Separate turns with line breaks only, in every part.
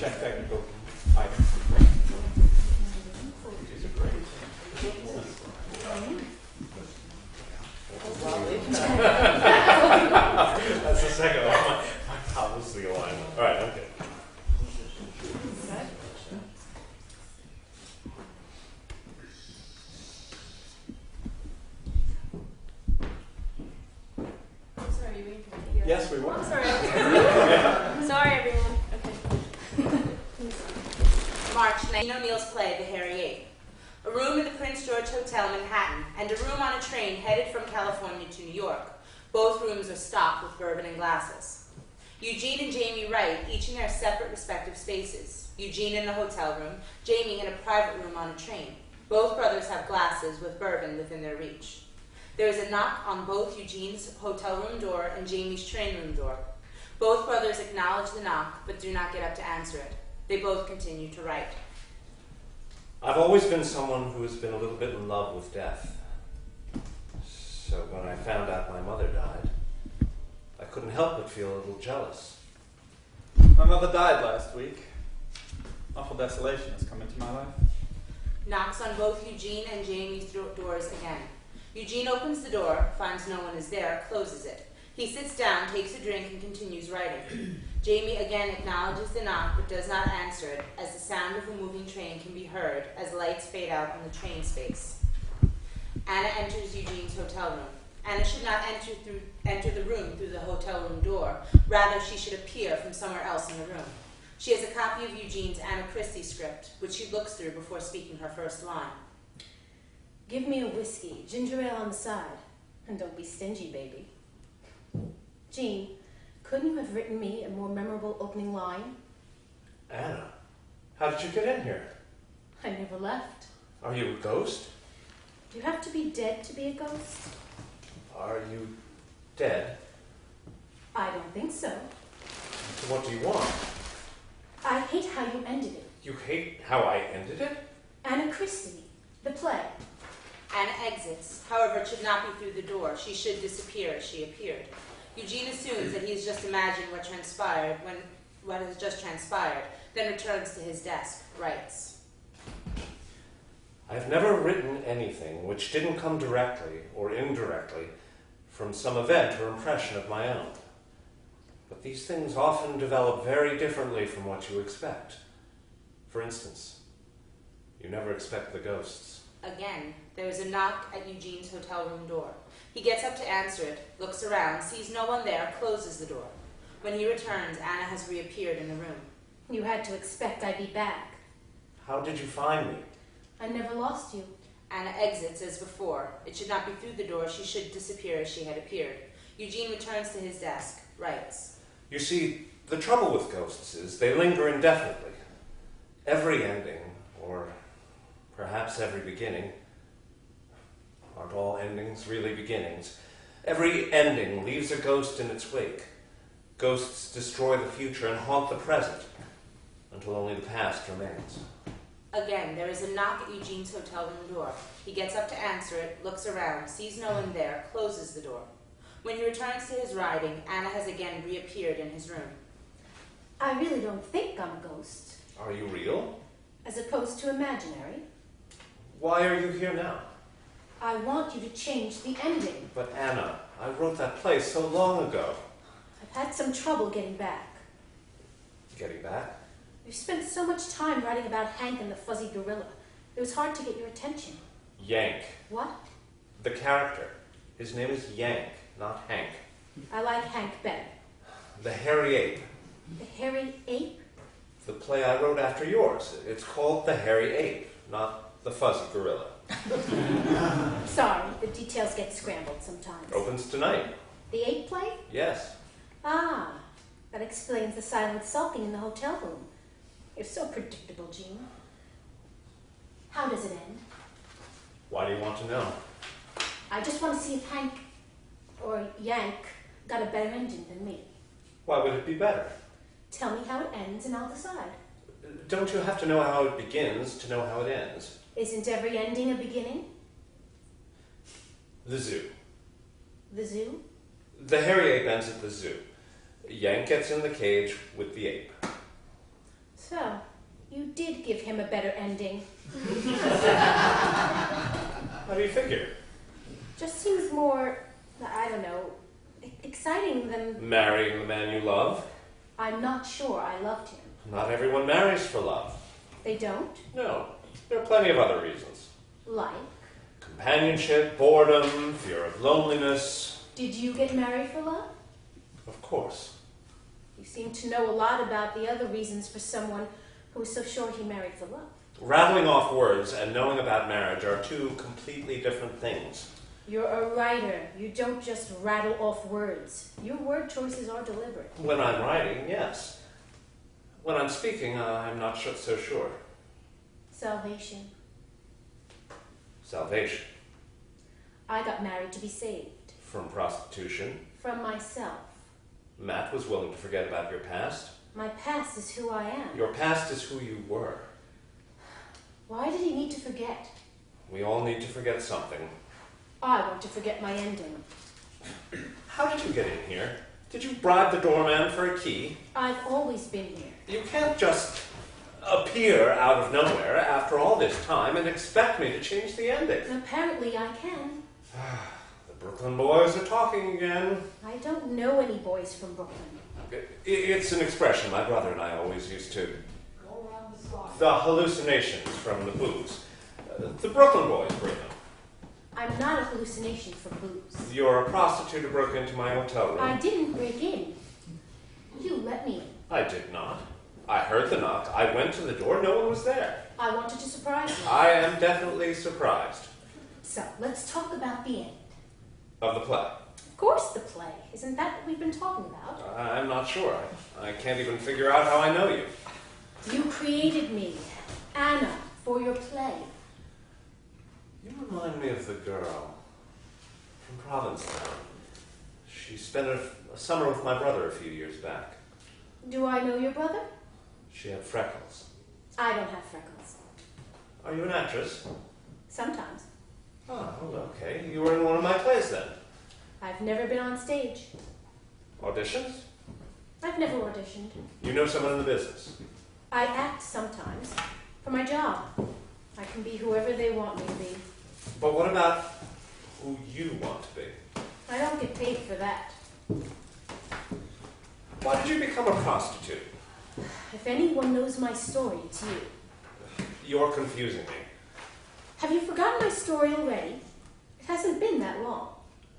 check technical items. These are great. That's the second one. My policy line. All right, okay. Yes, we were.
Oh, sorry. Sorry, everyone. Okay.
March, 19 O'Neill's play, The Hairy Ape. A room in the Prince George Hotel, Manhattan, and a room on a train headed from California to New York. Both rooms are stocked with bourbon and glasses. Eugene and Jamie write, each in their separate respective spaces. Eugene in the hotel room, Jamie in a private room on a train. Both brothers have glasses with bourbon within their reach. There is a knock on both Eugene's hotel room door and Jamie's train room door. Both brothers acknowledge the knock, but do not get up to answer it. They both continue to write.
I've always been someone who has been a little bit in love with death. So when I found out my mother died, I couldn't help but feel a little jealous.
My mother died last week. Awful desolation has come into my life.
Knocks on both Eugene and Jamie's doors again. Eugene opens the door, finds no one is there, closes it. He sits down, takes a drink, and continues writing. Jamie again acknowledges the knock, but does not answer it, as the sound of a moving train can be heard as lights fade out on the train space. Anna enters Eugene's hotel room. Anna should not enter the room through the hotel room door. Rather, she should appear from somewhere else in the room. She has a copy of Eugene's Anna Christie script, which she looks through before speaking her first line.
Give me a whiskey, ginger ale on the side. And don't be stingy, baby. Jean, couldn't you have written me a more memorable opening line?
Anna, how did you get in here?
I never left.
Are you a ghost?
Do you have to be dead to be a ghost?
Are you dead?
I don't think so.
So what do you want?
I hate how you ended it.
You hate how I ended it?
Anna Christie, the play.
Anna exits. However, it should not be through the door. She should disappear as she appeared. Eugene assumes that he has just imagined what has just transpired, then returns to his desk, writes.
I've never written anything which didn't come directly or indirectly from some event or impression of my own. But these things often develop very differently from what you expect. For instance, you never expect the ghosts.
Again, there is a knock at Eugene's hotel room door. He gets up to answer it, looks around, sees no one there, closes the door. When he returns, Anna has reappeared in the room.
You had to expect I'd be back.
How did you find me?
I never lost you.
Anna exits as before. It should not be through the door. She should disappear as she had appeared. Eugene returns to his desk, writes.
You see, the trouble with ghosts is they linger indefinitely. Every ending, or perhaps every beginning, aren't all endings really beginnings? Every ending leaves a ghost in its wake. Ghosts destroy the future and haunt the present until only the past remains.
Again, there is a knock at Eugene's hotel room door. He gets up to answer it, looks around, sees no one there, closes the door. When he returns to his writing, Anna has again reappeared in his room.
I really don't think I'm a ghost.
Are you real?
As opposed to imaginary.
Why are you here now?
I want you to change the ending.
But Anna, I wrote that play so long ago.
I've had some trouble getting back.
Getting back?
We've spent so much time writing about Hank and the fuzzy gorilla. It was hard to get your attention.
Yank.
What?
The character. His name is Yank, not Hank.
I like Hank better.
The Hairy Ape.
The Hairy Ape?
The play I wrote after yours. It's called The Hairy Ape, not The Fuzzy Gorilla.
Sorry, the details get scrambled sometimes.
Opens tonight.
The ape play?
Yes.
Ah, that explains the silent sulking in the hotel room. You're so predictable, Jean. How does it end?
Why do you want to know?
I just want to see if Hank, or Yank, got a better ending than me.
Why would it be better?
Tell me how it ends and I'll decide.
Don't you have to know how it begins to know how it ends?
Isn't every ending a beginning?
The zoo.
The zoo?
The Hairy Ape ends at the zoo. Yank gets in the cage with the ape.
So So, you did give him a better ending.
How do you figure?
Just seems more, I don't know, exciting than...
Marrying the man you love?
I'm not sure I loved him.
Not everyone marries for love.
They don't?
No, there are plenty of other reasons.
Like?
Companionship, boredom, fear of loneliness.
Did you get married for love?
Of course.
You seem to know a lot about the other reasons for someone who is so sure he married for love.
Rattling off words and knowing about marriage are two completely different things.
You're a writer. You don't just rattle off words. Your word choices are deliberate.
When I'm writing, yes. When I'm speaking, I'm not so sure.
Salvation.
Salvation.
I got married to be saved.
From prostitution.
From myself.
Matt was willing to forget about your past.
My past is who I am.
Your past is who you were.
Why did he need to forget?
We all need to forget something.
I want to forget my ending.
How did you get in here? Did you bribe the doorman for a key?
I've always been here.
You can't just appear out of nowhere after all this time and expect me to change the ending.
Apparently I can.
The Brooklyn boys are talking again.
I don't know any boys from Brooklyn.
It's an expression my brother and I always used to.
Go around the slide.
The hallucinations from the booze. The Brooklyn boys bring them.
I'm not a hallucination from booze.
You're a prostitute who broke into my hotel room.
I didn't break in. You let me in.
I did not. I heard the knock. I went to the door. No one was there.
I wanted to surprise you.
I am definitely surprised.
So, let's talk about the end.
Of the play.
Of course the play. Isn't that what we've been talking about?
I'm not sure. I can't even figure out how I know you.
You created me, Anna, for your play.
You remind me of the girl from Provincetown. She spent a summer with my brother a few years back.
Do I know your brother?
She had freckles.
I don't have freckles.
Are you an actress?
Sometimes.
Oh, well, okay. You were in one of my plays then.
I've never been on stage.
Auditions?
I've never auditioned.
You know someone in the business?
I act sometimes. For my job. I can be whoever they want me to be.
But what about who you want to be?
I don't get paid for that.
Why did you become a prostitute?
If anyone knows my story, it's you.
You're confusing me.
Have you forgotten my story already? It hasn't been that long.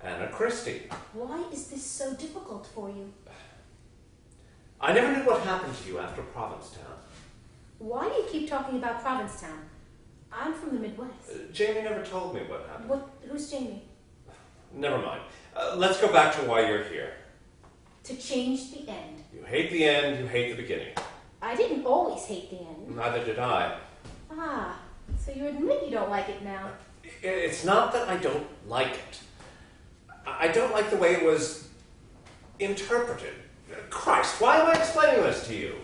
Anna Christie.
Why is this so difficult for you?
I never knew what happened to you after Provincetown.
Why do you keep talking about Provincetown? I'm from the Midwest.
Jamie never told me what happened.
Who's Jamie?
Never mind. Let's go back to why you're here.
To change the end.
You hate the end, you hate the beginning.
I didn't always hate the end.
Neither did I.
Ah, so you admit you don't like it now.
It's not that I don't like it. I don't like the way it was interpreted. Christ, why am I explaining this to you?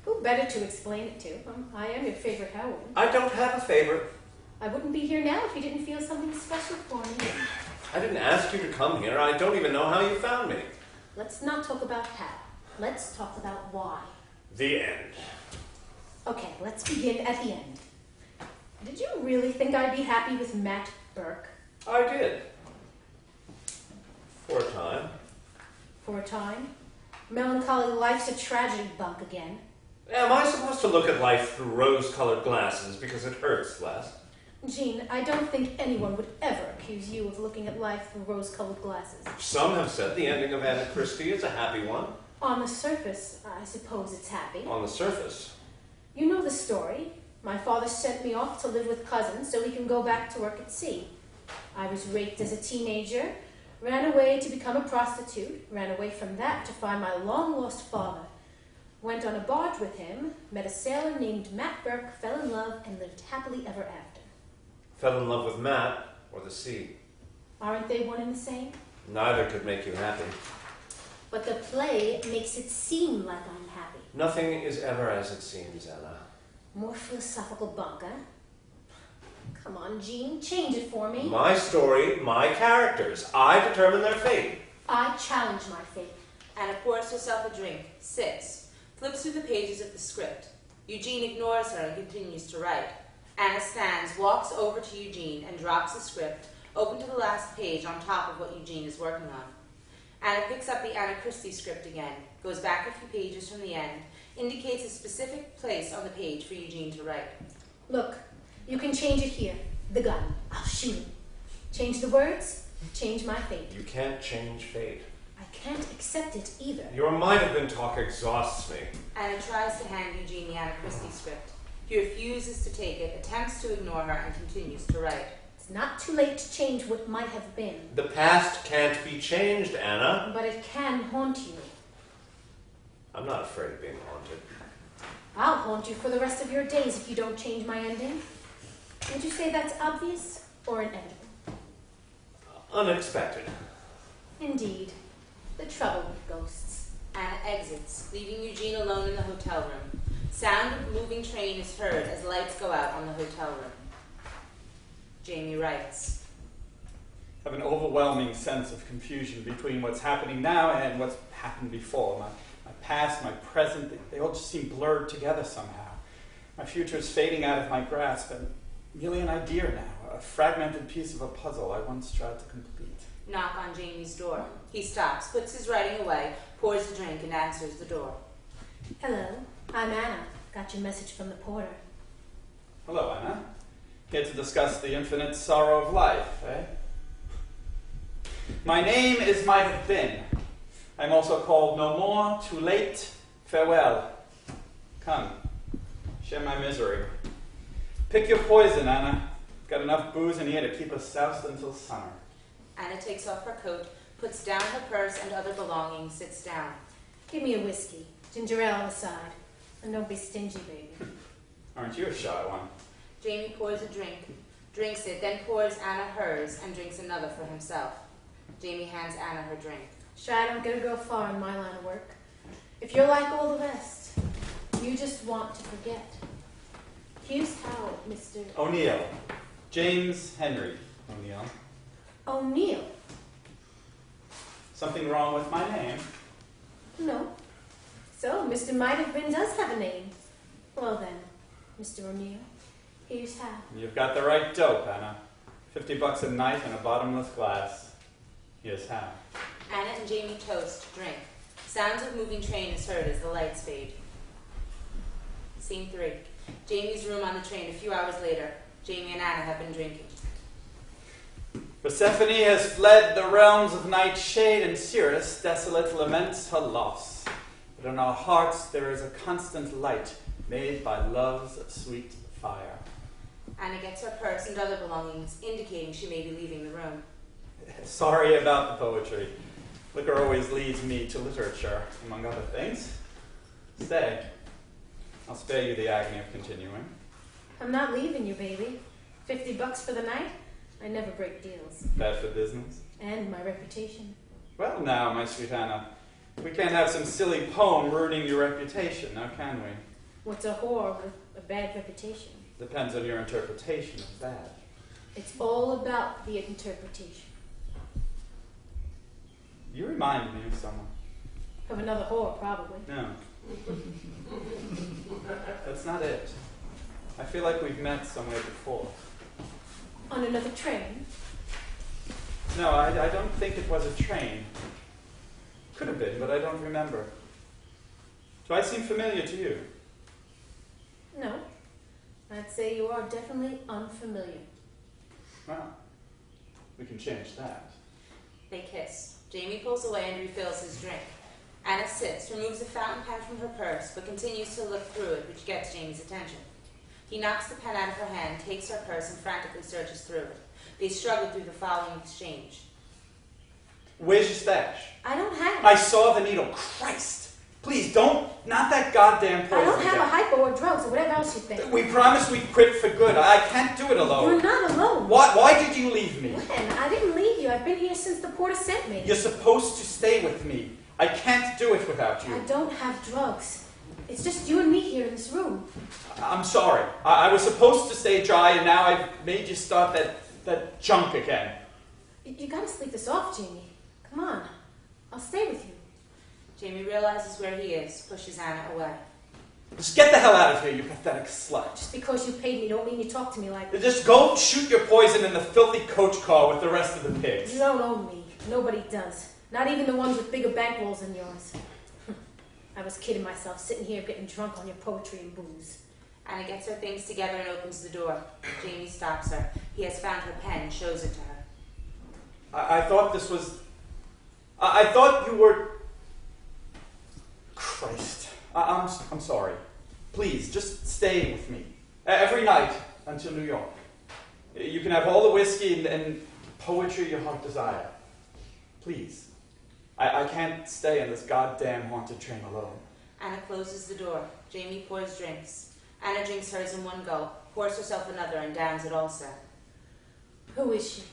Who better to explain it to? I am your favorite heroine.
I don't have a favorite.
I wouldn't be here now if you didn't feel something special for me.
I didn't ask you to come here. I don't even know how you found me.
Let's not talk about how. Let's talk about why.
The end.
Okay, let's begin at the end. Did you really think I'd be happy with Matt Burke?
I did. For a time.
For a time? Melancholy life's a tragedy bunk again.
Am I supposed to look at life through rose-colored glasses because it hurts less?
Jean, I don't think anyone would ever accuse you of looking at life through rose-colored glasses.
Some have said the ending of Anna Christie is a happy one.
On the surface, I suppose it's happy.
On the surface.
You know the story. My father sent me off to live with cousins so he can go back to work at sea. I was raped as a teenager, ran away to become a prostitute, ran away from that to find my long-lost father. Went on a barge with him, met a sailor named Matt Burke, fell in love, and lived happily ever after.
Fell in love with Matt or the sea.
Aren't they one and the same?
Neither could make you happy.
But the play makes it seem like I'm happy.
Nothing is ever as it seems, Anna.
More philosophical bunk, huh? Come on, Jean, change it for me.
My story, my characters. I determine their fate.
I challenge my fate.
Anna pours herself a drink, sits, flips through the pages of the script. Eugene ignores her and continues to write. Anna stands, walks over to Eugene, and drops the script, open to the last page on top of what Eugene is working on. Anna picks up the Anna Christie script again, goes back a few pages from the end, indicates a specific place on the page for Eugene to write.
Look, you can change it here. The gun. I'll shoot him. Change the words, change my fate.
You can't change fate.
I can't accept it either.
Your might-have-been talk exhausts me.
Anna tries to hand Eugene the Anna Christie script. He refuses to take it, attempts to ignore her, and continues to write.
It's not too late to change what might have been.
The past can't be changed, Anna.
But it can haunt you.
I'm not afraid of being haunted.
I'll haunt you for the rest of your days if you don't change my ending. Would you say that's obvious or inevitable?
Unexpected.
Indeed. The trouble with ghosts.
Anna exits, leaving Eugene alone in the hotel room. Sound of moving train is heard as lights go out on the hotel room. Jamie writes.
I have an overwhelming sense of confusion between what's happening now and what's happened before. My past, my present, they all just seem blurred together somehow. My future is fading out of my grasp, and merely an idea now, a fragmented piece of a puzzle I once tried to complete.
Knock on Jamie's door. He stops, puts his writing away, pours a drink, and answers the door.
Hello, I'm Anna. Got your message from the porter.
Hello, Anna. Here to discuss the infinite sorrow of life, eh? My name is Might Have Been. I'm also called No More, Too Late, Farewell. Come, share my misery. Pick your poison, Anna. Got enough booze in here to keep us soused until summer.
Anna takes off her coat, puts down her purse and other belongings, sits down.
Give me a whiskey. Ginger ale on the side. And don't be stingy, baby.
Aren't you a shy one?
Jamie pours a drink, drinks it, then pours Anna hers and drinks another for himself. Jamie hands Anna her drink.
Shy don't get to go far in my line of work. If you're like all the rest, you just want to forget. Here's how, Mr.
O'Neill. James Henry O'Neill.
O'Neill.
Something wrong with my name?
No. So, Mr. Might Have Been does have a name. Well then, Mr. O'Neill, here's how.
You've got the right dope, Anna. $50 a night and a bottomless glass. Here's how.
Anna and Jamie toast, drink. Sounds of moving train is heard as the lights fade. Scene 3. Jamie's room on the train a few hours later. Jamie and Anna have been drinking.
Persephone has fled the realms of nightshade, and Ceres, desolate, laments her loss. But in our hearts there is a constant light, made by love's sweet fire.
Anna gets her purse and other belongings, indicating she may be leaving the room.
Sorry about the poetry. Liquor always leads me to literature, among other things. Stay. I'll spare you the agony of continuing.
I'm not leaving you, baby. $50 for the night? I never break deals.
Bad for business?
And my reputation.
Well now, my sweet Anna, we can't have some silly poem ruining your reputation, now can we?
What's a whore with a bad reputation?
Depends on your interpretation of bad.
It's all about the interpretation.
You remind me of someone.
Of another whore, probably.
No. That's not it. I feel like we've met somewhere before.
On another train?
No, I don't think it was a train. Could have been, but I don't remember. Do I seem familiar to you?
No. I'd say you are definitely unfamiliar.
Well, we can change that.
They kiss. Jamie pulls away and refills his drink. Anna sits, removes a fountain pen from her purse, but continues to look through it, which gets Jamie's attention. He knocks the pen out of her hand, takes her purse, and frantically searches through it. They struggle through the following exchange.
Where's your stash?
I don't have it.
I saw the needle. Christ! Please, don't, not that goddamn poison.
I don't have
again.
a hypo or drugs or whatever else you think.
We promised we'd quit for good. I can't do it alone.
You're not alone.
Why did you leave me?
When? I didn't leave you. I've been here since the porter sent me.
You're supposed to stay with me. I can't do it without you.
I don't have drugs. It's just you and me here in this room.
I'm sorry. I was supposed to stay dry, and now I've made you start that junk again.
You gotta sleep this off, Jamie. Come on. I'll stay with you.
Jamie realizes where he is, pushes Anna away.
Just get the hell out of here, you pathetic slut.
Just because you paid me don't mean you talk to me like that.
Just go shoot your poison in the filthy coach car with the rest of the pigs.
You don't own me. Nobody does. Not even the ones with bigger bankrolls than yours. I was kidding myself, sitting here getting drunk on your poetry and booze.
Anna gets her things together and opens the door. Jamie stops her. He has found her pen and shows it to her.
I thought this was... I thought you were... Christ. I'm sorry. Please, just stay with me. Every night until New York. You can have all the whiskey and poetry your heart desire. Please. I can't stay in this goddamn haunted train alone.
Anna closes the door. Jamie pours drinks. Anna drinks hers in one gulp, pours herself another, and downs it also.
Who is she?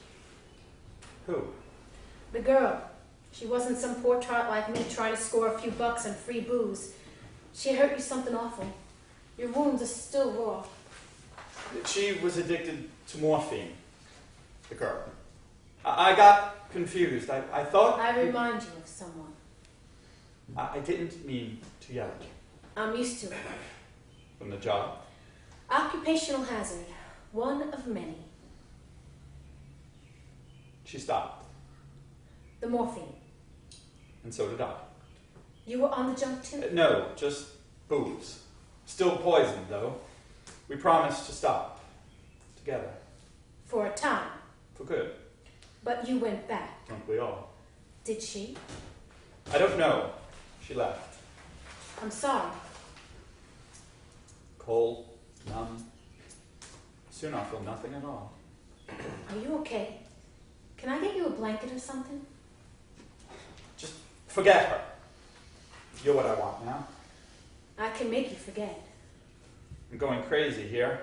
Who?
The girl. She wasn't some poor tart like me trying to score a few bucks on free booze. She hurt you something awful. Your wounds are still raw.
She was addicted to morphine. The girl. I got confused. I thought...
I remind you of someone.
I didn't mean to yell at you.
I'm used to it.
From the job?
Occupational hazard. One of many.
She stopped.
The morphine.
And so did I.
You were on the jump too?
No, just booze. Still poisoned, though. We promised to stop. Together.
For a time.
For good.
But you went back.
Aren't we all?
Did she?
I don't know. She left.
I'm sorry.
Cold, numb. Soon I'll feel nothing at all.
Are you okay? Can I get you a blanket or something?
Just forget her. You're what I want now.
I can make you forget.
I'm going crazy here.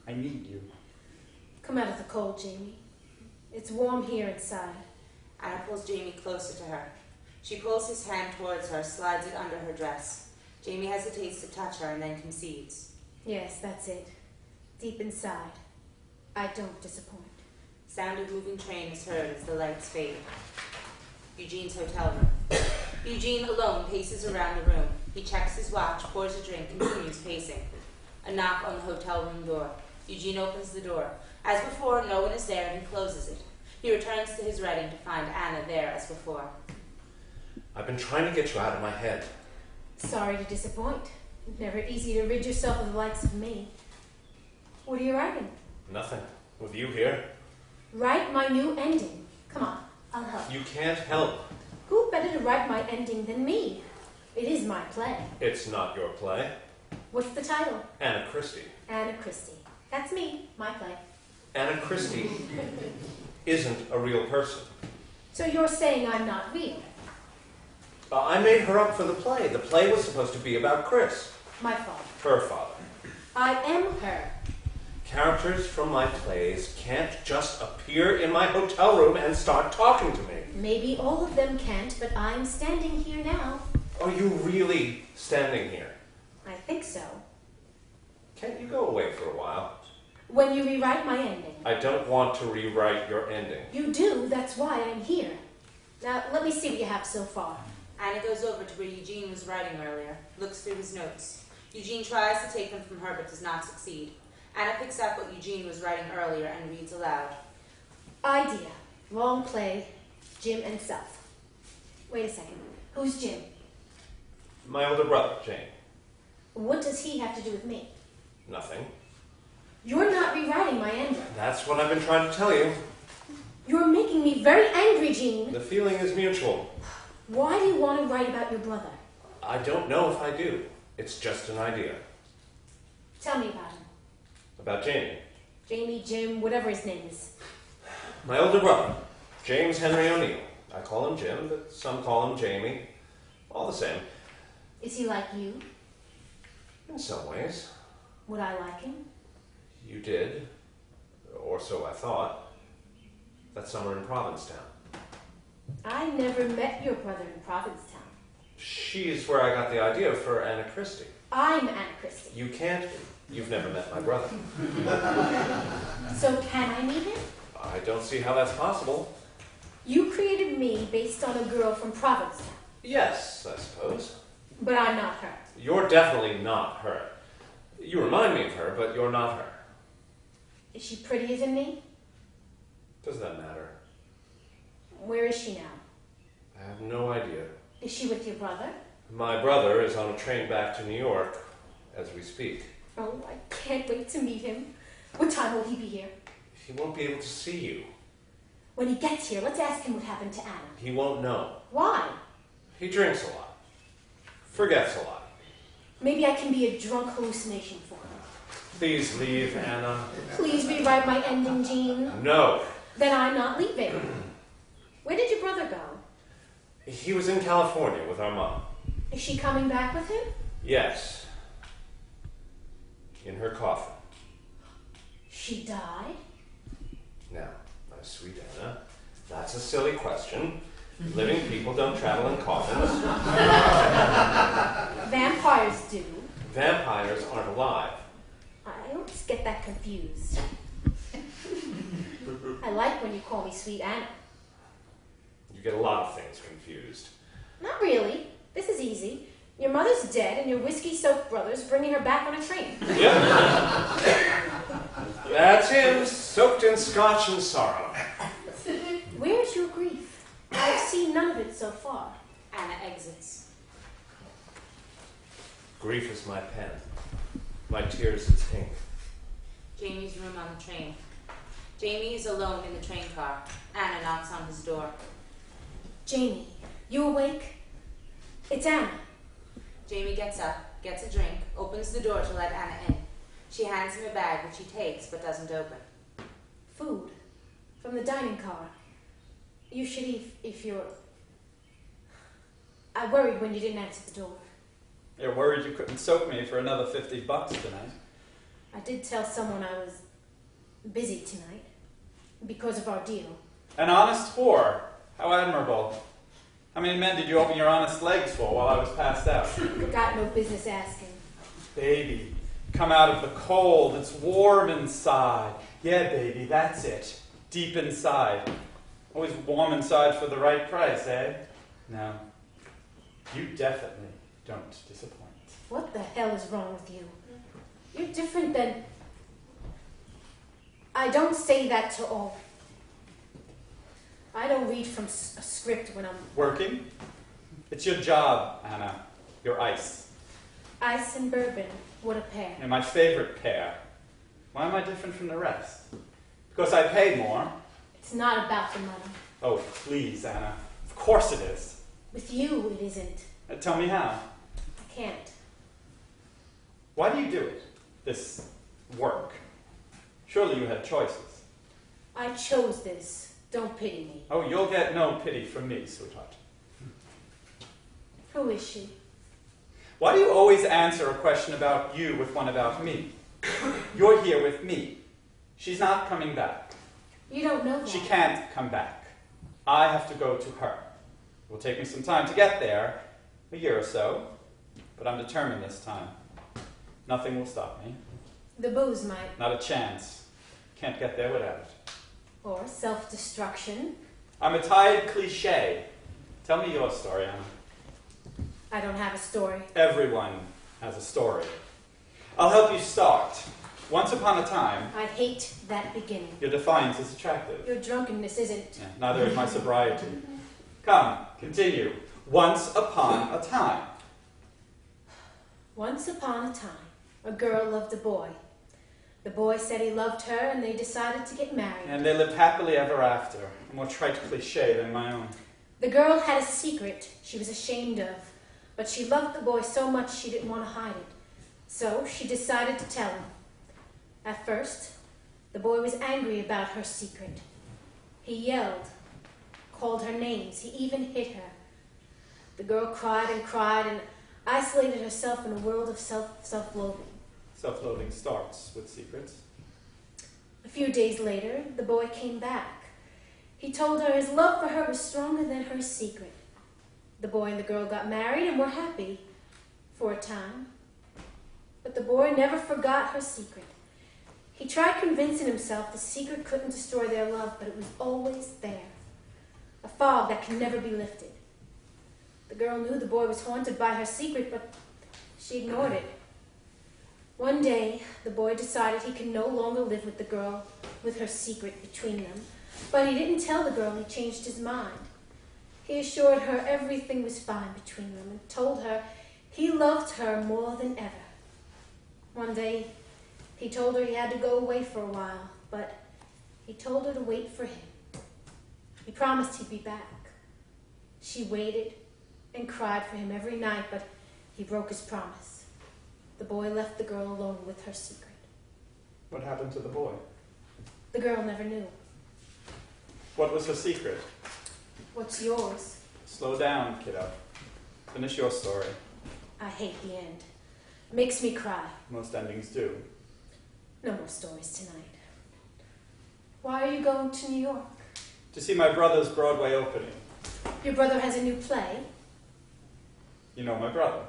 I need you.
Come out of the cold, Jamie. It's warm here inside.
Anna pulls Jamie closer to her. She pulls his hand towards her, slides it under her dress. Jamie hesitates to touch her and then concedes.
Yes, that's it. Deep inside. I don't disappoint.
Sound of moving train is heard as the lights fade. Eugene's hotel room. Eugene alone paces around the room. He checks his watch, pours a drink, continues pacing. A knock on the hotel room door. Eugene opens the door. As before, no one is there and he closes it. He returns to his writing to find Anna there as before.
I've been trying to get you out of my head.
Sorry to disappoint. Never easy to rid yourself of the likes of me. What are you writing?
Nothing. With you here.
Write my new ending. Come on, I'll help.
You can't help.
Who better to write my ending than me? It is my play.
It's not your play.
What's the title?
Anna Christie.
Anna Christie. That's me, my play.
Anna Christie isn't a real person.
So you're saying I'm not real?
I made her up for the play. The play was supposed to be about Chris.
My father.
Her father.
I am her.
Characters from my plays can't just appear in my hotel room and start talking to me.
Maybe all of them can't, but I'm standing here now.
Are you really standing here?
I think so.
Can't you go away for a while?
When you rewrite my ending.
I don't want to rewrite your ending.
You do, that's why I'm here. Now, let me see what you have so far.
Anna goes over to where Eugene was writing earlier, looks through his notes. Eugene tries to take them from her but does not succeed. Anna picks up what Eugene was writing earlier and reads aloud.
Idea. Wrong play. Jim and self. Wait a second. Who's Jim?
My older brother, Jane.
What does he have to do with me?
Nothing.
You're not rewriting my ending.
That's what I've been trying to tell you.
You're making me very angry, Jean.
The feeling is mutual.
Why do you want to write about your brother?
I don't know if I do. It's just an idea.
Tell me about him.
About Jamie.
Jamie, Jim, whatever his name is.
My older brother, James Henry O'Neill. I call him Jim, but some call him Jamie. All the same.
Is he like you?
In some ways.
Would I like him?
You did. Or so I thought. That summer in Provincetown.
I never met your brother in Provincetown.
She's where I got the idea for Anna Christie.
I'm Anna Christie.
You can't be. You've never met my brother.
So can I meet him?
I don't see how that's possible.
You created me based on a girl from Provincetown.
Yes, I suppose.
But I'm not her.
You're definitely not her. You remind me of her, but you're not her.
Is she prettier than me?
Does that matter?
Where is she now?
I have no idea.
Is she with your brother?
My brother is on a train back to New York as we speak.
Oh, I can't wait to meet him. What time will he be here?
He won't be able to see you.
When he gets here, let's ask him what happened to Anna.
He won't know.
Why?
He drinks a lot. Forgets a lot.
Maybe I can be a drunk hallucination for him.
Please leave, Anna.
Please rewrite my ending, Jean.
No.
Then I'm not leaving. Where did your brother go?
He was in California with our mom.
Is she coming back with him?
Yes. In her coffin.
She died?
Now, my sweet Anna, that's a silly question. Living people don't travel in coffins.
Vampires do.
Vampires aren't alive.
I always get that confused. I like when you call me Sweet Anna.
You get a lot of things confused.
Not really. This is easy. Your mother's dead and your whiskey-soaked brother's bringing her back on a train.
Yep. That's him, soaked in scotch and sorrow.
Where's your grief? I've seen none of it so far.
Anna exits.
Grief is my pen. My tears its ink.
Jamie's room on the train. Jamie is alone in the train car. Anna knocks on his door.
Jamie, you awake? It's Anna.
Jamie gets up, gets a drink, opens the door to let Anna in. She hands him a bag, which he takes but doesn't open.
Food. From the dining car. You should eat if you're... I worried when you didn't answer the door.
You're worried you couldn't soak me for another $50 tonight.
I did tell someone I was busy tonight because of our deal.
An honest whore. How admirable. How many men did you open your honest legs for while I was passed out?
Got no business asking.
Baby, come out of the cold. It's warm inside. Yeah, baby, that's it. Deep inside. Always warm inside for the right price, eh? No. You definitely don't disappoint.
What the hell is wrong with you? You're different than... I don't say that to all. I don't read from a script when I'm...
Working? It's your job, Anna. Your ice.
Ice and bourbon. What a pair.
And my favorite pair. Why am I different from the rest? Because I pay more.
It's not about the money.
Oh, please, Anna. Of course it is.
With you, it isn't.
Tell me how.
I can't.
Why do you do it? This work? Surely you had choices.
I chose this. Don't pity me.
Oh, you'll get no pity from me, sweetheart.
Who is she?
Why do you always answer a question about you with one about me? You're here with me. She's not coming back.
You don't know that.
She can't come back. I have to go to her. It will take me some time to get there, a year or so, but I'm determined this time. Nothing will stop me.
The booze might.
Not a chance. Can't get there without it.
Or self-destruction.
I'm a tired cliche. Tell me your story, Anna.
I don't have a story.
Everyone has a story. I'll help you start. Once upon a time...
I hate that beginning.
Your defiance is attractive.
Your drunkenness isn't.
Yeah, neither is my sobriety. Come, continue. Once upon a time.
Once upon a time, a girl loved a boy. The boy said he loved her, and they decided to get married.
And they lived happily ever after. A more trite cliche than my own.
The girl had a secret she was ashamed of, but she loved the boy so much she didn't want to hide it. So she decided to tell him. At first, the boy was angry about her secret. He yelled, called her names, he even hit her. The girl cried and isolated herself in a world of self-loathing.
Self-loathing starts with secrets.
A few days later, the boy came back. He told her his love for her was stronger than her secret. The boy and the girl got married and were happy for a time. But the boy never forgot her secret. He tried convincing himself the secret couldn't destroy their love, but it was always there. A fog that can never be lifted. The The girl knew the boy was haunted by her secret, but she ignored it. One day, the boy decided he could no longer live with the girl with her secret between them. But he didn't tell the girl he changed his mind. He assured her everything was fine between them and told her he loved her more than ever. One day, he told her he had to go away for a while, but he told her to wait for him. He promised he'd be back. She waited and cried for him every night, but he broke his promise. The boy left the girl alone with her secret.
What happened to the boy?
The girl never knew.
What was her secret?
What's yours?
Slow down, kiddo. Finish your story.
I hate the end. Makes me cry.
Most endings do.
No more stories tonight. Why are you going to New York?
To see my brother's Broadway opening.
Your brother has a new play.
You know my brother.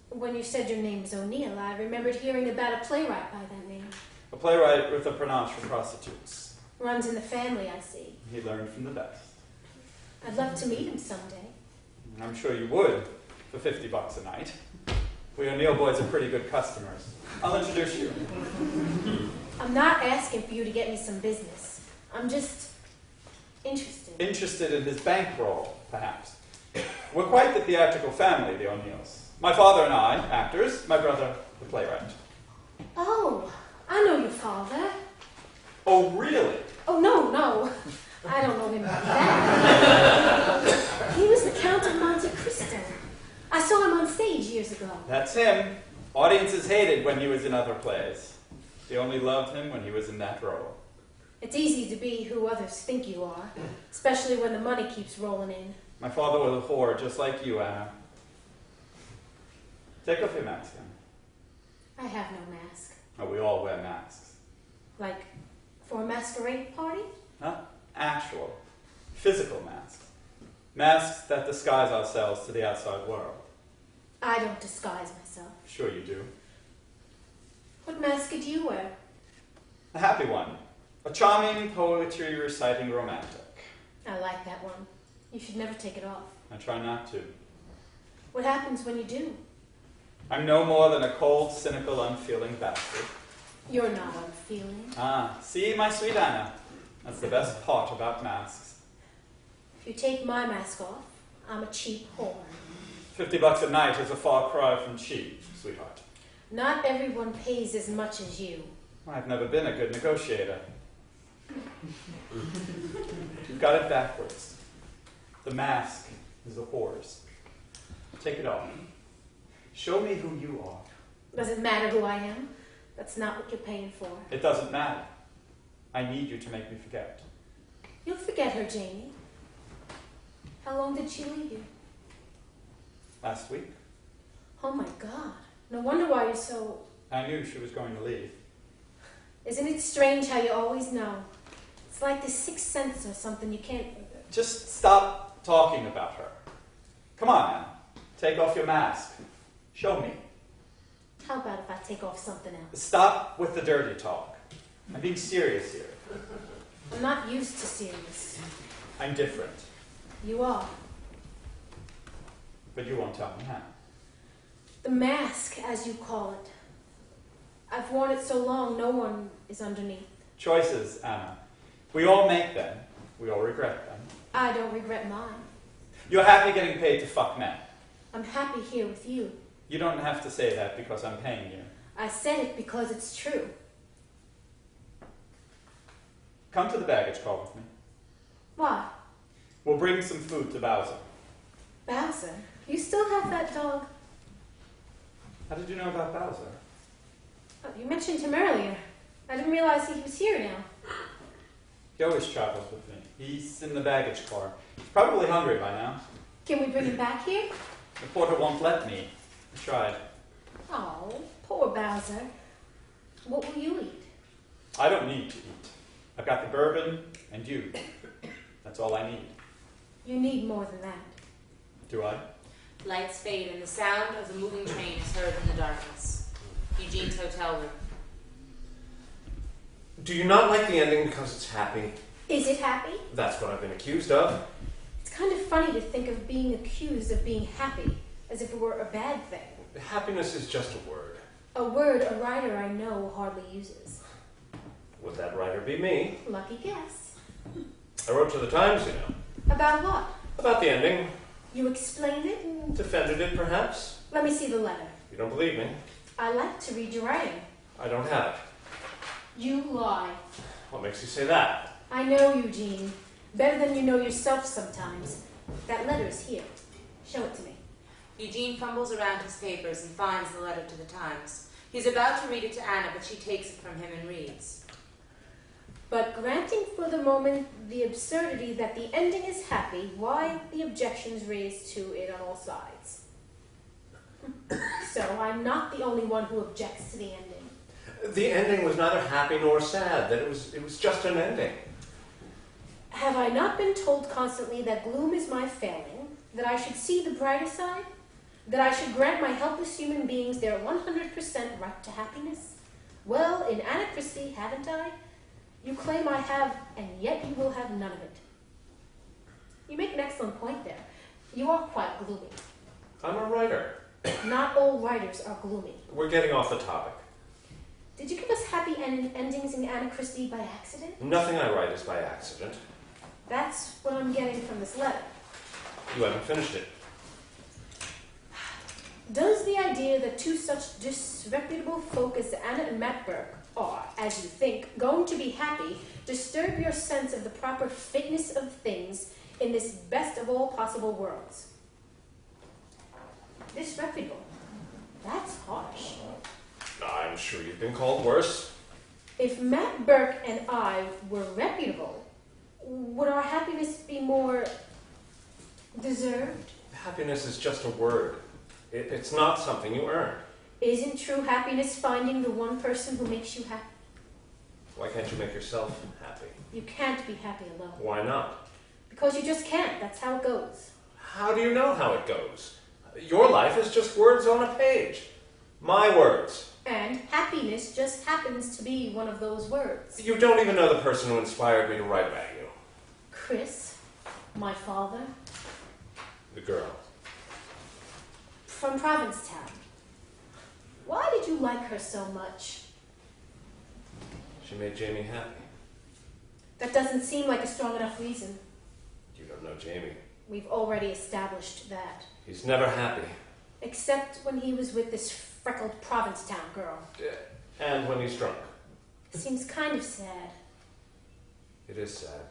When you said your name was O'Neill, I remembered hearing about a playwright by that name.
A playwright with a panache for prostitutes.
Runs in the family, I see.
He learned from the best.
I'd love to meet him someday.
I'm sure you would, for $50 a night. We O'Neill boys are pretty good customers. I'll introduce you.
I'm not asking for you to get me some business. I'm just interested.
Interested in his bankroll, perhaps. We're quite the theatrical family, the O'Neills. My father and I, actors. My brother, the playwright.
Oh, I know your father.
Oh, really?
Oh, no. I don't know him like that. He was the Count of Monte Cristo. I saw him on stage years ago.
That's him. Audiences hated when he was in other plays. They only loved him when he was in that role.
It's easy to be who others think you are, especially when the money keeps rolling in.
My father was a whore, just like you, Anna. Take off your mask, Anna.
I have no mask.
Oh, we all wear masks.
Like, for a masquerade party?
Not actual, physical masks. Masks that disguise ourselves to the outside world.
I don't disguise myself.
Sure you do.
What mask did you wear?
A happy one. A charming, poetry-reciting romantic.
I like that one. You should never take it off.
I try not to.
What happens when you do?
I'm no more than a cold, cynical, unfeeling bastard.
You're not unfeeling.
Ah, see, my sweet Anna. That's the best part about masks.
If you take my mask off, I'm a cheap whore.
$50 a night is a far cry from cheap, sweetheart.
Not everyone pays as much as you.
I've never been a good negotiator. You've got it backwards. The mask is a whore's. Take it off. Show me who you are.
Doesn't matter who I am. That's not what you're paying for.
It doesn't matter. I need you to make me forget.
You'll forget her, Jamie. How long did she leave you?
Last week,
Oh my God. No wonder why you're so...
I knew she was going to leave.
Isn't it strange how you always know? It's like the sixth sense or something you can't...
Just stop talking about her. Come on, Anna. Take off your mask. Show me.
How about if I take off something else?
Stop with the dirty talk. I'm being serious here.
I'm not used to serious.
I'm different.
You are.
But you won't tell me how.
The mask, as you call it. I've worn it so long, no one is underneath.
Choices, Anna. We all make them. We all regret them.
I don't regret mine.
You're happy getting paid to fuck men.
I'm happy here with you.
You don't have to say that because I'm paying you.
I said it because it's true.
Come to the baggage car with me.
Why?
We'll bring some food to Bowser.
Bowser? You still have that dog?
How did you know about Bowser?
Oh, you mentioned him earlier. I didn't realize he was here now.
He always travels with me. He's in the baggage car. He's probably hungry by now.
Can we bring him back here?
The porter won't let me. I tried.
Oh, poor Bowser. What will you eat?
I don't need to eat. I've got the bourbon and you. That's all I need.
You need more than that.
Do I?
Lights fade and the sound of the moving train is heard in the darkness. Eugene's hotel room.
Do you not like the ending because it's happy?
Is it happy?
That's what I've been accused of.
It's kind of funny to think of being accused of being happy, as if it were a bad thing.
Happiness is just a word.
A word a writer I know hardly uses.
Would that writer be me?
Lucky guess.
I wrote to the Times, you know.
About what?
About the ending.
You explained it?
Defended it, perhaps.
Let me see the letter.
You don't believe me?
I like to read your writing.
I don't have it.
You lie.
What makes you say that?
I know Eugene. Better than you know yourself sometimes. That letter is here. Show it to me.
Eugene fumbles around his papers and finds the letter to the Times. He's about to read it to Anna, but she takes it from him and reads.
But granting for the moment the absurdity that the ending is happy, why the objections raised to it on all sides? So I'm not the only one who objects to the ending.
The ending was neither happy nor sad. That it was just an ending.
Have I not been told constantly that gloom is my failing, that I should see the brighter side, that I should grant my helpless human beings their 100% right to happiness? Well, in Anna Christie, haven't I? You claim I have, and yet you will have none of it. You make an excellent point there. You are quite gloomy.
I'm a writer.
Not all writers are gloomy.
We're getting off the topic.
Did you give us happy endings in Anna Christie by accident?
Nothing I write is by accident.
That's what I'm getting from this letter.
You haven't finished it.
Does the idea that two such disreputable folk as Anna and Matt Burke are, as you think, going to be happy, disturb your sense of the proper fitness of things in this best of all possible worlds? Disreputable. That's harsh.
I'm sure you've been called worse.
If Matt Burke and I were reputable, would our happiness be more deserved?
Happiness is just a word. It's not something you earn.
Isn't true happiness finding the one person who makes you happy?
Why can't you make yourself happy?
You can't be happy alone.
Why not?
Because you just can't. That's how it goes.
How do you know how it goes? Your life is just words on a page. My words.
And happiness just happens to be one of those words.
You don't even know the person who inspired me to write about you.
Chris, my father,
The girl.
from Provincetown. Why did you like her so much?
She made Jamie happy.
That doesn't seem like a strong enough reason.
You don't know Jamie.
We've already established that.
He's never happy.
Except when he was with this freckled Provincetown girl.
And when he's drunk.
Seems kind of sad.
It is sad.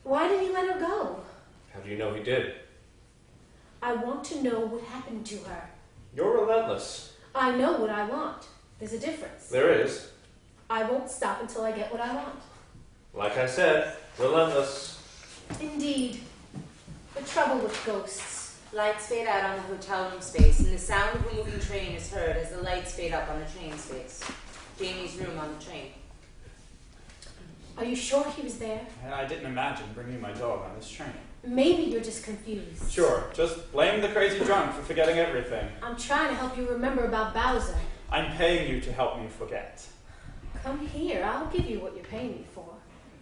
Why did he let her go?
How do you know he did?
I want to know what happened to her.
You're relentless.
I know what I want. There's a difference.
There is.
I won't stop until I get what I want.
Like I said, relentless.
Indeed. The trouble with ghosts.
Lights fade out on the hotel room space, and the sound of a moving train is heard as the lights fade up on the train space. Jamie's room on the train.
Are you sure he was there?
I didn't imagine bringing my dog on this train.
Maybe you're just confused.
Sure, just blame the crazy drunk for forgetting everything.
I'm trying to help you remember about Bowser.
I'm paying you to help me forget.
Come here, I'll give you what you're paying me for.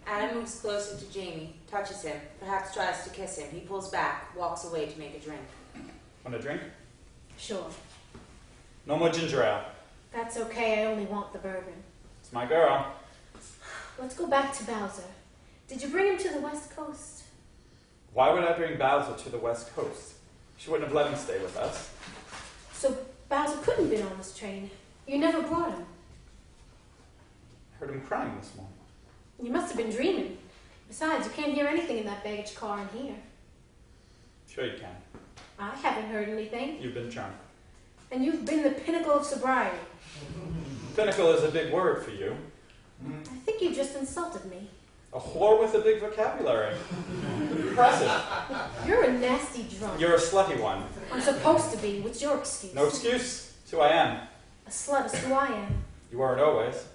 Anna moves closer to Jamie, touches him, perhaps tries to kiss him. He pulls back, walks away to make a drink.
Want a drink?
Sure.
No more ginger ale.
That's okay, I only want the bourbon.
It's my girl.
Let's go back to Bowser. Did you bring him to the West Coast?
Why would I bring Bowser to the West Coast? She wouldn't have let him stay with us.
So Bowser couldn't have been on this train. You never brought him.
I heard him crying this morning.
You must have been dreaming. Besides, you can't hear anything in that baggage car in here.
Sure you can.
I haven't heard anything.
You've been drunk.
And you've been the pinnacle of sobriety.
Pinnacle is a big word for you.
I think you just insulted me.
A whore with a big vocabulary. Impressive.
You're a nasty drunk.
You're a slutty one.
I'm supposed to be. What's your excuse?
No excuse. It's who I am.
A slut is who I am.
You weren't always.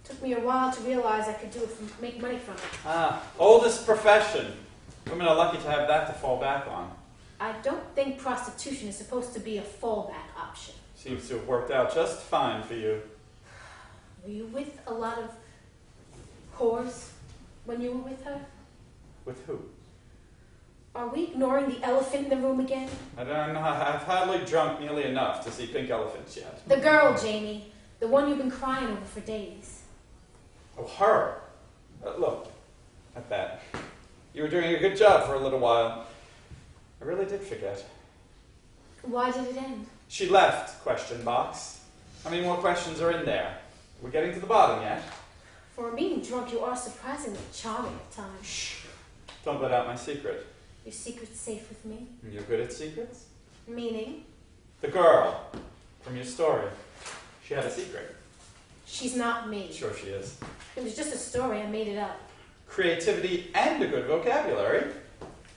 Took me a while to realize I could do it make money from it.
Oldest profession. Women are lucky to have that to fall back on.
I don't think prostitution is supposed to be a fallback option.
Seems to have worked out just fine for you.
Were you with a lot of whores when you were with her?
With who?
Are we ignoring the elephant in the room again?
I don't know. I've hardly drunk nearly enough to see pink elephants yet.
The girl, Jamie. The one you've been crying over for days.
Oh, her. Look, at that. You were doing a good job for a little while. I really did forget.
Why did it end?
She left, question box. How many more questions are in there? We're getting to the bottom yet.
For being drunk, you are surprisingly charming at times.
Shh. Don't let out my secret.
Your secret's safe with me?
You're good at secrets?
Meaning?
The girl from your story. She had a secret.
She's not me.
Sure she is.
It was just a story. I made it up.
Creativity and a good vocabulary.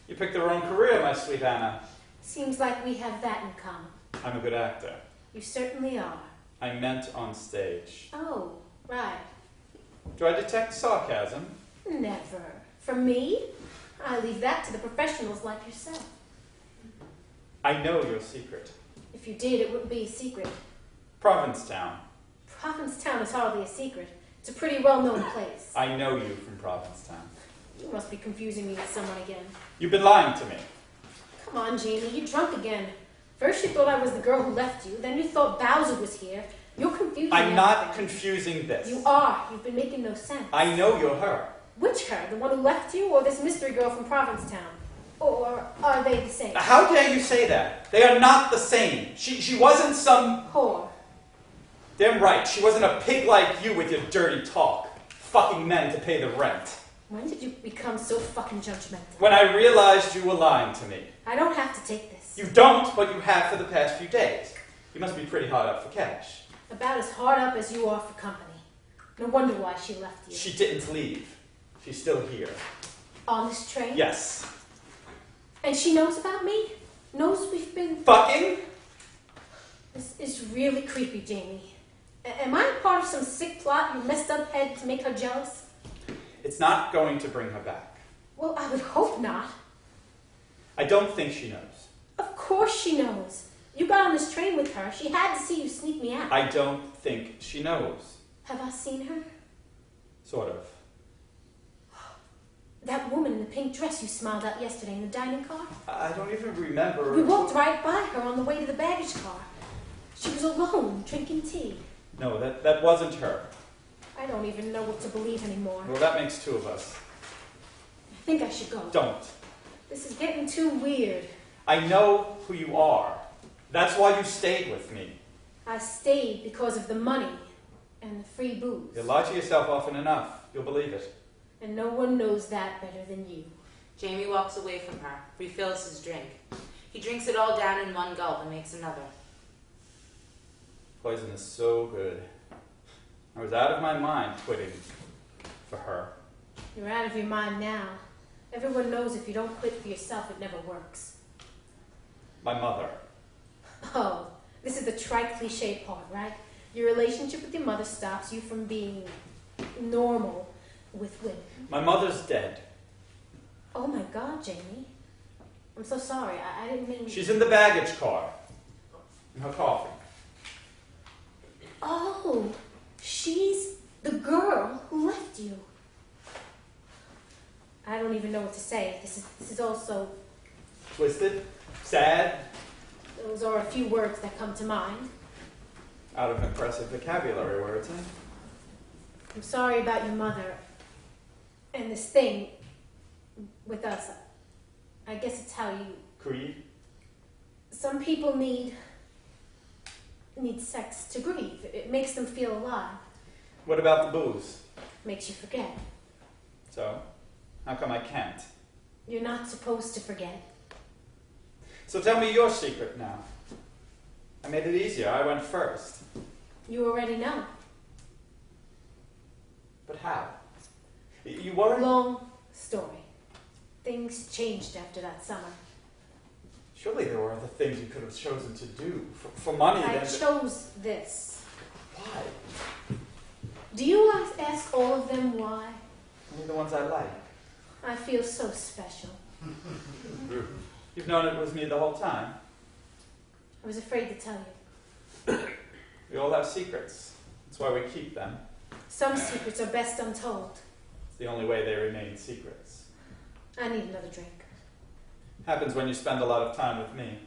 You picked the wrong career, my sweet Anna.
Seems like we have that in common.
I'm a good actor.
You certainly are.
I meant on stage.
Oh, right.
Do I detect sarcasm?
Never. From me? I leave that to the professionals like yourself.
I know your secret.
If you did, it wouldn't be a secret.
Provincetown.
Provincetown is hardly a secret. It's a pretty well-known place.
I know you from Provincetown.
You must be confusing me with someone again.
You've been lying to me.
Come on, Jamie, you're drunk again. First you thought I was the girl who left you, then you thought Bowser was here. You're confusing
I'm not
everything.
confusing this.
You are. You've been making no sense.
I know you're her.
Which her? The one who left you, or this mystery girl from Provincetown? Or are they the same?
How dare you say that? They are not the same. She wasn't some...
Whore.
Damn right. She wasn't a pig like you with your dirty talk. Fucking men to pay the rent.
When did you become so fucking judgmental?
When I realized you were lying to me.
I don't have to take this.
You don't, but you have for the past few days. You must be pretty hard up for cash.
About as hard up as you are for company. No wonder why she left you.
She didn't leave. She's still here.
On this train?
Yes.
And she knows about me? Knows we've been...
Fucking?
This is really creepy, Jamie. Am I part of some sick plot you messed up head to make her jealous?
It's not going to bring her back.
Well, I would hope not.
I don't think she knows.
Of course she knows. You got on this train with her. She had to see you sneak me out.
I don't think she knows.
Have I seen her?
Sort of.
That woman in the pink dress you smiled at yesterday in the dining car?
I don't even remember.
We walked right by her on the way to the baggage car. She was alone, drinking tea.
No, that wasn't her.
I don't even know what to believe anymore.
Well, that makes two of us.
I think I should go.
Don't.
This is getting too weird.
I know who you are. That's why you stayed with me.
I stayed because of the money and the free booze.
You lie to yourself often enough. You'll believe it.
And no one knows that better than you.
Jamie walks away from her, refills his drink. He drinks it all down in one gulp and makes another.
Poison is so good. I was out of my mind quitting for her.
You're out of your mind now. Everyone knows if you don't quit for yourself, it never works.
My mother.
Oh, this is the trite cliche part, right? Your relationship with your mother stops you from being normal with women.
My mother's dead.
Oh my God, Jamie. I'm so sorry. I didn't mean...
She's in the baggage car. In her coffin.
Oh, she's the girl who left you. I don't even know what to say. This is all so...
Twisted? Sad?
Those are a few words that come to mind.
Out of impressive vocabulary words, eh?
I'm sorry about your mother and this thing with us. I guess it's how you...
Creed?
Some people need sex to grieve. It makes them feel alive.
What about the booze?
Makes you forget.
So, how come I can't?
You're not supposed to forget.
So tell me your secret now. I made it easier. I went first.
You already know.
But how? You weren't...
Long story. Things changed after that summer.
Surely there were other things you could have chosen to do. For money,
I
then...
chose this.
Why?
Do you ask all of them why?
Only the ones I like.
I feel so special.
You've known it was me the whole time.
I was afraid to tell you.
We all have secrets. That's why we keep them.
Some secrets are best untold.
It's the only way they remain secrets.
I need another drink.
Happens when you spend a lot of time with me.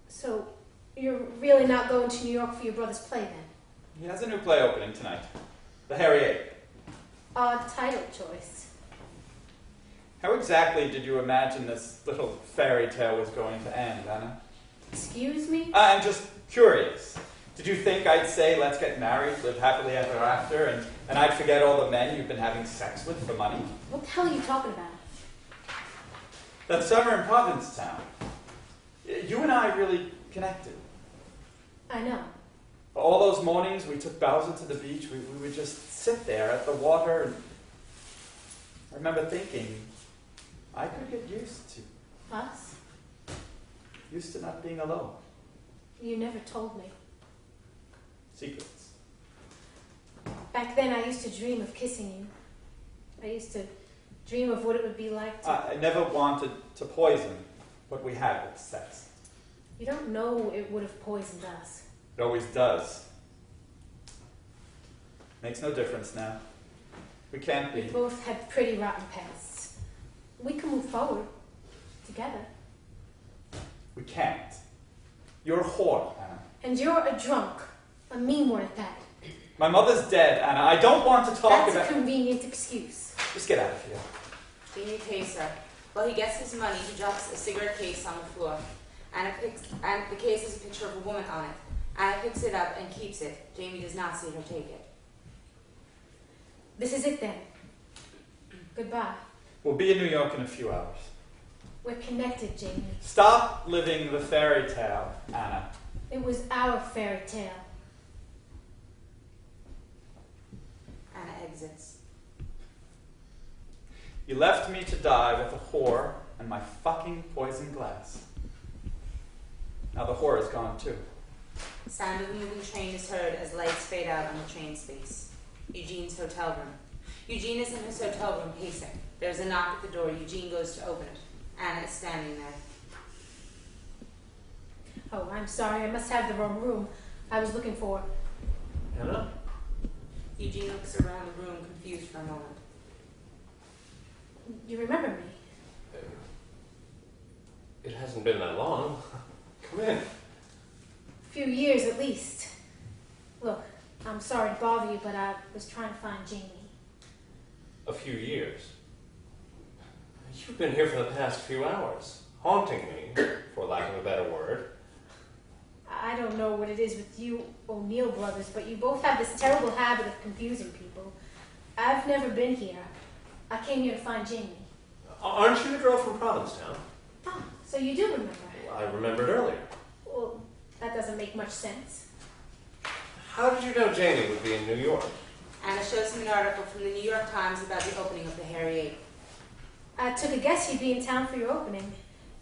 So, you're really not going to New York for your brother's play then?
He has a new play opening tonight. The Harry Ape.
Odd title choice.
How exactly did you imagine this little fairy tale was going to end, Anna?
Excuse me?
I'm just curious. Did you think I'd say, let's get married, live happily ever after, and I'd forget all the men you've been having sex with for money?
What the hell are you talking about?
That summer in Provincetown. You and I really connected.
I know.
All those mornings we took Bowser to the beach, we would just sit there at the water, and I remember thinking, I could get used to not being alone.
You never told me.
Secrets.
Back then I used to dream of kissing you. I used to dream of what it would be like to...
I never wanted to poison what we had with sex.
You don't know it would have poisoned us.
It always does. Makes no difference now. We can't
We
be.
both had pretty rotten pasts. We can move forward. Together.
We can't. You're a whore, Anna.
And you're a drunk. A mean one at that.
My mother's dead, Anna. I don't want to talk
That's
about...
a convenient excuse.
Just get out of here.
Jamie pays her. While he gets his money, he drops a cigarette case on the floor. And the case has a picture of a woman on it. Anna picks it up and keeps it. Jamie does not see her take it.
This is it then. Goodbye.
We'll be in New York in a few hours.
We're connected, Jamie.
Stop living the fairy tale, Anna.
It was our fairy tale.
Anna exits.
You left me to die with a whore and my fucking poison glass. Now the whore is gone too.
Sound of a moving train is heard as lights fade out on the train space. Eugene's hotel room. Eugene is in his hotel room pacing. There's a knock at the door. Eugene goes to open it. Anna is standing there.
Oh, I'm sorry. I must have the wrong room. I was looking for...
Anna?
Eugene looks around the room, confused for a moment.
You remember me?
It hasn't been that long. Come in.
A few years at least. Look, I'm sorry to bother you, but I was trying to find Jamie.
A few years. You've been here for the past few hours, haunting me, for lack of a better word.
I don't know what it is with you O'Neill brothers, but you both have this terrible habit of confusing people. I've never been here. I came here to find Jamie.
Aren't you the girl from Provincetown?
Ah, so you do remember.
I remembered earlier.
Well, that doesn't make much sense.
How did you know Jamie would be in New York?
Anna shows him an article from the New York Times about the opening of the Harry Ape.
I took a guess he'd be in town for your opening.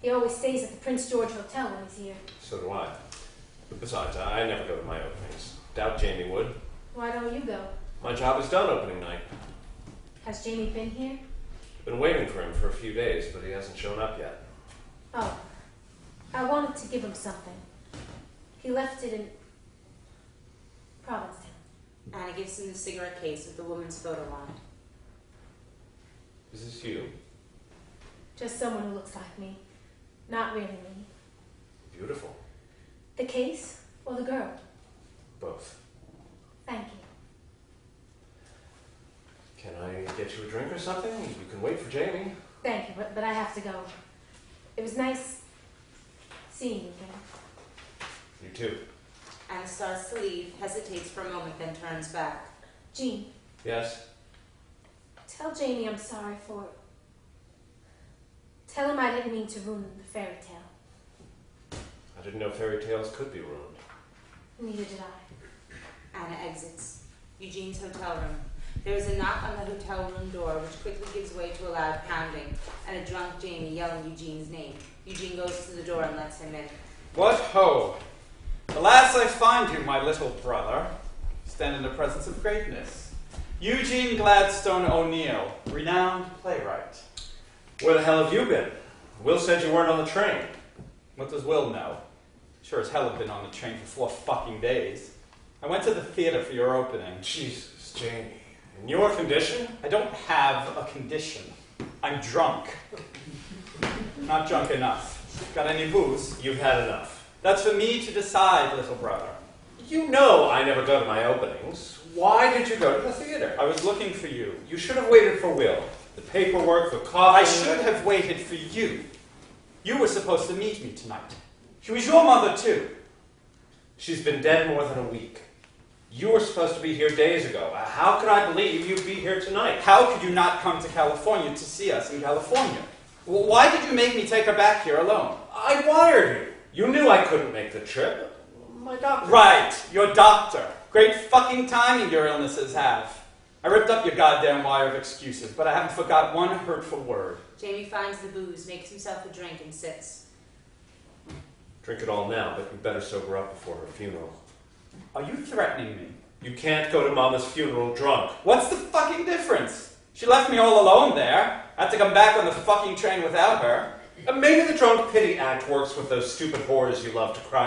He always stays at the Prince George Hotel when he's here.
So do I. Besides, I never go to my openings. Doubt Jamie would.
Why don't you go?
My job is done opening night.
Has Jamie been here?
Been waiting for him for a few days, but he hasn't shown up yet.
Oh, I wanted to give him something. He left it in Provincetown.
Anna gives him the cigarette case with the woman's photo on it.
Is this you?
Just someone who looks like me. Not really me.
Beautiful.
The case or the girl?
Both.
Thank you.
Can I get you a drink or something? You can wait for Jamie.
Thank you, but I have to go. It was nice seeing you again.
You too.
Anna starts to leave, hesitates for a moment, then turns back.
Jean,
Yes?
tell Jamie I'm sorry for... Tell him I didn't mean to ruin the fairy tale.
I didn't know fairy tales could be ruined.
Neither did I.
Anna exits. Eugene's hotel room. There is a knock on the hotel room door, which quickly gives way to a loud pounding, and a drunk Jamie yelling Eugene's name. Eugene goes to the door and lets him in.
What ho! Alas, I find you, my little brother. Stand in the presence of greatness. Eugene Gladstone O'Neill, renowned playwright.
Where the hell have you been? Will said you weren't on the train.
What does Will know? Sure as hell have been on the train for 4 fucking days. I went to the theater for your opening.
Jesus, Jamie. In your condition?
I don't have a condition. I'm drunk. Not drunk enough. Got any booze?
You've had enough.
That's for me to decide, little brother.
You know I never go to my openings. Why did you go to the theater?
I was looking for you.
You should have waited for Will. The paperwork, the coffee...
I should have waited for you. You were supposed to meet me tonight. She was your mother, too.
She's been dead more than a week. You were supposed to be here days ago. How could I believe you'd be here tonight?
How could you not come to California to see us in California? Why did you make me take her back here alone?
I wired you. You knew I couldn't make the trip. My doctor...
Right, your doctor. Great fucking timing your illnesses have. I ripped up your goddamn wire of excuses, but I haven't forgot one hurtful word.
Jamie finds the booze, makes himself a drink, and sits.
Drink it all now, but you better sober up before her funeral.
Are you threatening me?
You can't go to Mama's funeral drunk.
What's the fucking difference? She left me all alone there. I had to come back on the fucking train without her.
Maybe the drunk pity act works with those stupid whores you love to cry